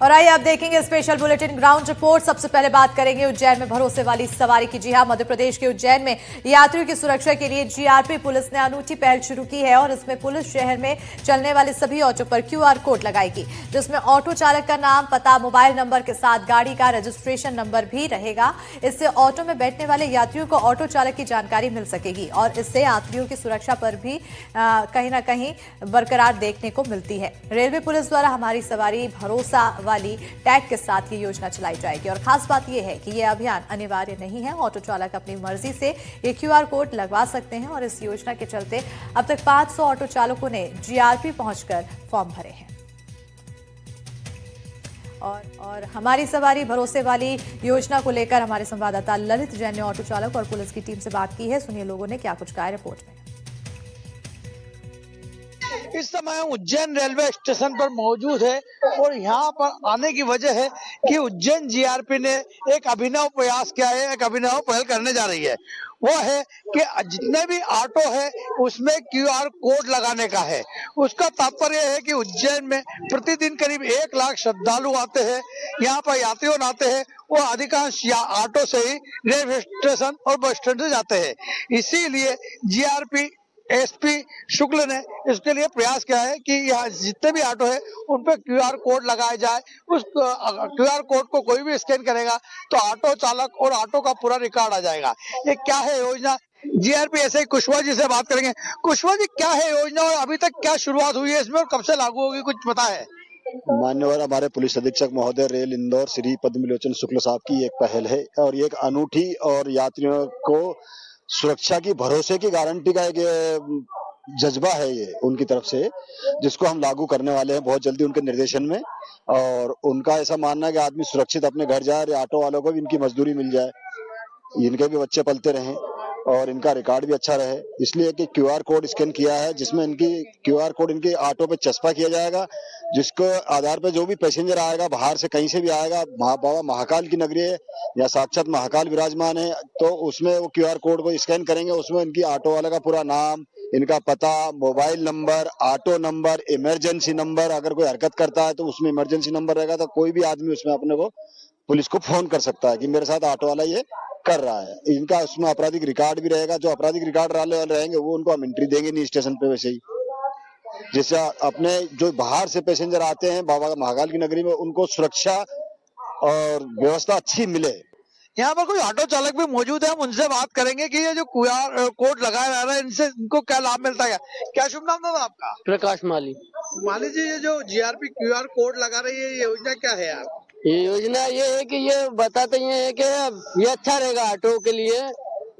और आइए आप देखेंगे स्पेशल बुलेटिन ग्राउंड रिपोर्ट। सबसे पहले बात करेंगे उज्जैन में भरोसे वाली सवारी की। जी हां, मध्य प्रदेश के उज्जैन में यात्रियों की सुरक्षा के लिए जीआरपी पुलिस ने अनूठी पहल शुरू की है और इसमें पुलिस शहर में चलने वाले सभी ऑटो पर क्यूआर कोड लगाएगी, जिसमें ऑटो चालक का नाम, पता, मोबाइल नंबर के साथ गाड़ी का रजिस्ट्रेशन नंबर भी रहेगा। इससे ऑटो में बैठने वाले यात्रियों को ऑटो चालक की जानकारी मिल सकेगी और इससे यात्रियों की सुरक्षा पर भी कहीं ना कहीं बरकरार देखने को मिलती है। रेलवे पुलिस द्वारा हमारी सवारी भरोसा वाली टैग के साथ ये योजना चलाई जाएगी और खास बात यह है कि यह अभियान अनिवार्य नहीं है। ऑटो चालक अपनी मर्जी से ये क्यूआर कोड लगवा सकते हैं और इस योजना के चलते अब तक 500 ऑटो चालकों ने जीआरपी पहुंचकर फॉर्म भरे हैं। और हमारी सवारी भरोसे वाली योजना को लेकर हमारे संवाददाता ललित जैन ने ऑटो चालक और पुलिस की टीम से बात की है। सुनिए लोगों ने क्या कुछ कहा है रिपोर्ट में। इस समय उज्जैन रेलवे स्टेशन पर मौजूद है और यहाँ पर आने की वजह है कि उज्जैन जीआरपी ने एक अभिनव प्रयास किया है, एक अभिनव पहल करने जा रही है। वो है कि जितने भी ऑटो है उसमें क्यूआर कोड लगाने का है। उसका तात्पर्य है कि उज्जैन में प्रतिदिन करीब 1 लाख श्रद्धालु आते हैं, यहाँ पर यात्रियों आते हैं। वो अधिकांश ऑटो से ही रेलवे स्टेशन और बस स्टैंड से जाते हैं। इसीलिए जीआरपी एसपी शुक्ल ने इसके लिए प्रयास किया है कि यहाँ जितने भी ऑटो है उन पे क्यूआर कोड लगाया जाए। उस क्यूआर कोड को कोई भी स्कैन करेगा तो ऑटो चालक और ऑटो का पूरा रिकॉर्ड आ जाएगा। ये क्या है योजना, जीआरपी ऐसे ही कुशवाहा जी से बात करेंगे। कुशवाहा जी, क्या है योजना और अभी तक क्या शुरुआत हुई है इसमें और कब से लागू होगी, कुछ पता है? मान्यवर हमारे पुलिस अधीक्षक महोदय रेल इंदौर श्री पद्मलोचन शुक्ल साहब की एक पहल है और ये एक अनूठी और यात्रियों को सुरक्षा की, भरोसे की गारंटी का एक जज्बा है ये उनकी तरफ से, जिसको हम लागू करने वाले हैं बहुत जल्दी उनके निर्देशन में। और उनका ऐसा मानना है कि आदमी सुरक्षित अपने घर जाए और ऑटो वालों को भी इनकी मजदूरी मिल जाए, इनके भी बच्चे पलते रहें और इनका रिकॉर्ड भी अच्छा रहे। इसलिए कि क्यूआर कोड स्कैन किया है, जिसमें इनकी क्यूआर कोड इनके ऑटो पे चस्पा किया जाएगा, जिसको आधार पे जो भी पैसेंजर आएगा, बाहर से कहीं से भी आएगा, बाबा महाकाल की नगरी है या साक्षात महाकाल विराजमान है, तो उसमें वो क्यूआर कोड को स्कैन करेंगे। उसमें इनकी ऑटो वाले का पूरा नाम, इनका पता, mobile number, auto number, emergency number, अगर कोई हरकत करता है तो उसमें इमरजेंसी नंबर रहेगा, तो कोई भी आदमी उसमें अपने को पुलिस को फोन कर सकता है कि मेरे साथ ऑटो वाला ये कर रहा है। इनका उसमें आपराधिक रिकॉर्ड भी रहेगा। जो आपराधिक रिकॉर्ड वाले रहेंगे वो उनको हम एंट्री देंगे नहीं स्टेशन पे, वैसे ही जिससे अपने जो बाहर से पैसेंजर आते हैं बाबा महाकाल की नगरी में, उनको सुरक्षा और व्यवस्था अच्छी मिले। यहाँ पर कोई ऑटो चालक भी मौजूद है, हम उनसे बात करेंगे कि ये जो क्यूआर कोड लगाया जा रहा है इनसे इनको क्या लाभ मिलता है। क्या शुभ नाम था आपका? प्रकाश माली। माली जी, ये जो जीआरपी क्यूआर कोड लगा रही है ये योजना क्या है आप? ये योजना ये है कि ये बताते हैं कि ये अच्छा रहेगा ऑटो के लिए।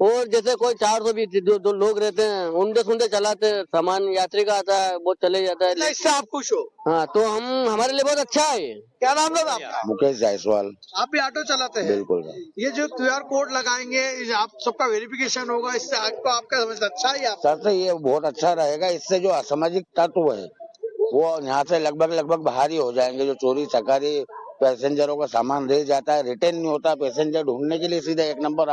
और जैसे कोई 420 जो लोग रहते हैं उनके सुनते चलाते हैं, सामान यात्री का आता है वो चले जाता है। इससे आप खुश हो? हाँ, तो हम हमारे लिए बहुत अच्छा है ये। क्या नाम था आपका? मुकेश जायसवाल। आप भी ऑटो चलाते हैं? बिल्कुल। ये जो क्यूआर कोड लगाएंगे आप सबका वेरिफिकेशन होगा, इससे आपको आपका समझ अच्छा है। आप सर, तो ये बहुत अच्छा रहेगा। इससे जो असामाजिक तत्व है वो यहाँ से लगभग बाहर ही हो जाएंगे। जो चोरी चकारी, पैसेंजरों का सामान रह जाता है, रिटर्न नहीं होता, पैसेंजर ढूंढने के लिए सीधा 1 नंबर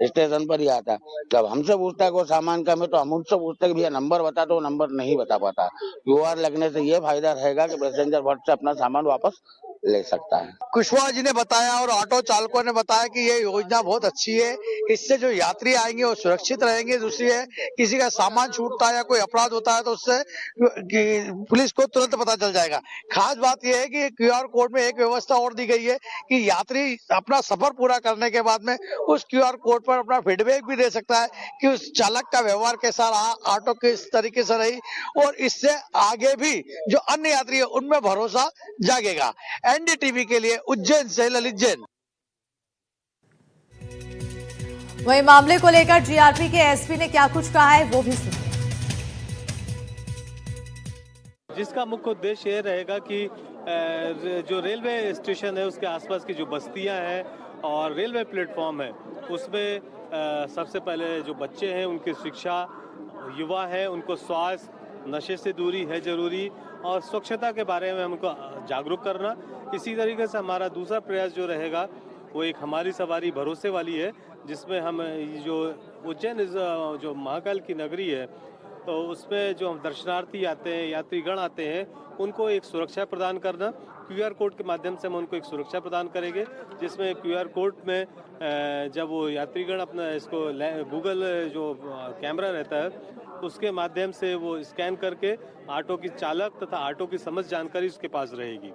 स्टेशन पर ही आता है। जब हमसे पूछता है कोई सामान कम है तो हम उनसे पूछते हैं कि भैया नंबर बता, तो वो नंबर नहीं बता पाता। क्यूआर लगने से ये फायदा रहेगा कि पैसेंजर फट से अपना सामान वापस ले सकता है। कुशवाहा जी ने बताया और ऑटो चालकों ने बताया कि ये योजना बहुत अच्छी है। इससे जो यात्री आएंगे वो सुरक्षित रहेंगे। दूसरी है, किसी का सामान छूटता है या कोई अपराध होता है तो उससे पुलिस को तुरंत पता चल जाएगा। खास बात यह है कि क्यूआर कोड में एक व्यवस्था और दी गई है कि यात्री अपना सफर पूरा करने के बाद में उस क्यूआर कोड पर अपना फीडबैक भी दे सकता है कि उस चालक का व्यवहार कैसा रहा, ऑटो किस तरीके से रही, और इससे आगे भी जो अन्य यात्री है उनमें भरोसा जागेगा। एनडीटीवी के लिए उज्जैन से ललित जैन। वहीं मामले को लेकर जीआरपी के एसपी ने क्या कुछ कहा है वो भी सुनिए। जिसका मुख्य उद्देश्य ये रहेगा कि जो रेलवे स्टेशन है उसके आसपास की जो बस्तियां हैं और रेलवे प्लेटफॉर्म है उसमें सबसे पहले जो बच्चे हैं उनकी शिक्षा, युवा हैं उनको स्वास्थ्य, नशे से दूरी है जरूरी, और स्वच्छता के बारे में हमको जागरूक करना। इसी तरीके से हमारा दूसरा प्रयास जो रहेगा वो एक हमारी सवारी भरोसे वाली है, जिसमें हम जो उज्जैन जो महाकाल की नगरी है तो उसमें जो हम दर्शनार्थी आते हैं, यात्रीगण आते हैं, उनको एक सुरक्षा प्रदान करना, QR कोड के माध्यम से हम उनको एक सुरक्षा प्रदान करेंगे, जिसमें QR कोड में जब वो यात्रीगण अपना इसको गूगल जो कैमरा रहता है उसके माध्यम से वो स्कैन करके ऑटो की चालक तथा ऑटो की समस्त जानकारी उसके पास रहेगी।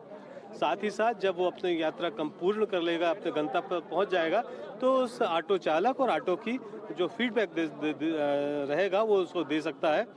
साथ ही साथ जब वो अपनी यात्रा पूर्ण कर लेगा, अपने गंतव्य पर पहुंच जाएगा, तो उस ऑटो चालक और ऑटो की जो फीडबैक रहेगा वो उसको दे सकता है।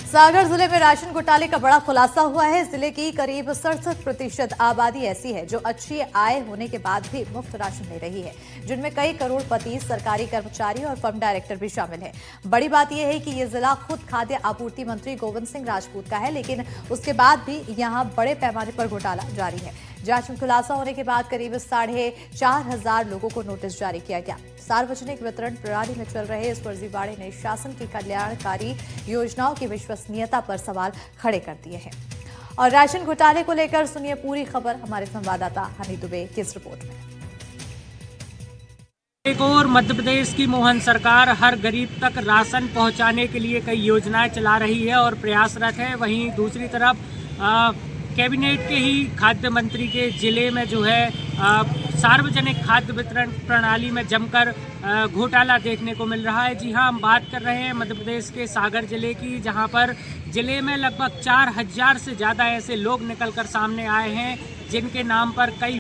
सागर जिले में राशन घोटाले का बड़ा खुलासा हुआ है। जिले की करीब 67% आबादी ऐसी है जो अच्छी आय होने के बाद भी मुफ्त राशन ले रही है, जिनमें कई करोड़पति, सरकारी कर्मचारी और फर्म डायरेक्टर भी शामिल हैं। बड़ी बात यह है कि ये जिला खुद खाद्य आपूर्ति मंत्री गोविंद सिंह राजपूत का है, लेकिन उसके बाद भी यहां बड़े पैमाने पर घोटाला जारी है। जांच में खुलासा होने के बाद करीब 4,500 लोगों को नोटिस जारी किया गया। सार्वजनिक वितरण प्रणाली में चल रहे इस फर्जीवाड़े ने शासन की कल्याणकारी योजनाओं की विश्वसनीयता पर सवाल खड़े कर दिए हैं। और राशन घोटाले को लेकर सुनिए पूरी खबर हमारे संवाददाता हनी दुबे की इस रिपोर्ट में। एक और मध्य प्रदेश की मोहन सरकार हर गरीब तक राशन पहुंचाने के लिए कई योजनाएं चला रही है और प्रयासरत है। वहीं दूसरी तरफ कैबिनेट के ही खाद्य मंत्री के जिले में जो है सार्वजनिक खाद्य वितरण प्रणाली में जमकर घोटाला देखने को मिल रहा है। जी हां, हम बात कर रहे हैं मध्य प्रदेश के सागर जिले की, जहां पर जिले में लगभग 4,000 से ज़्यादा ऐसे लोग निकलकर सामने आए हैं जिनके नाम पर कई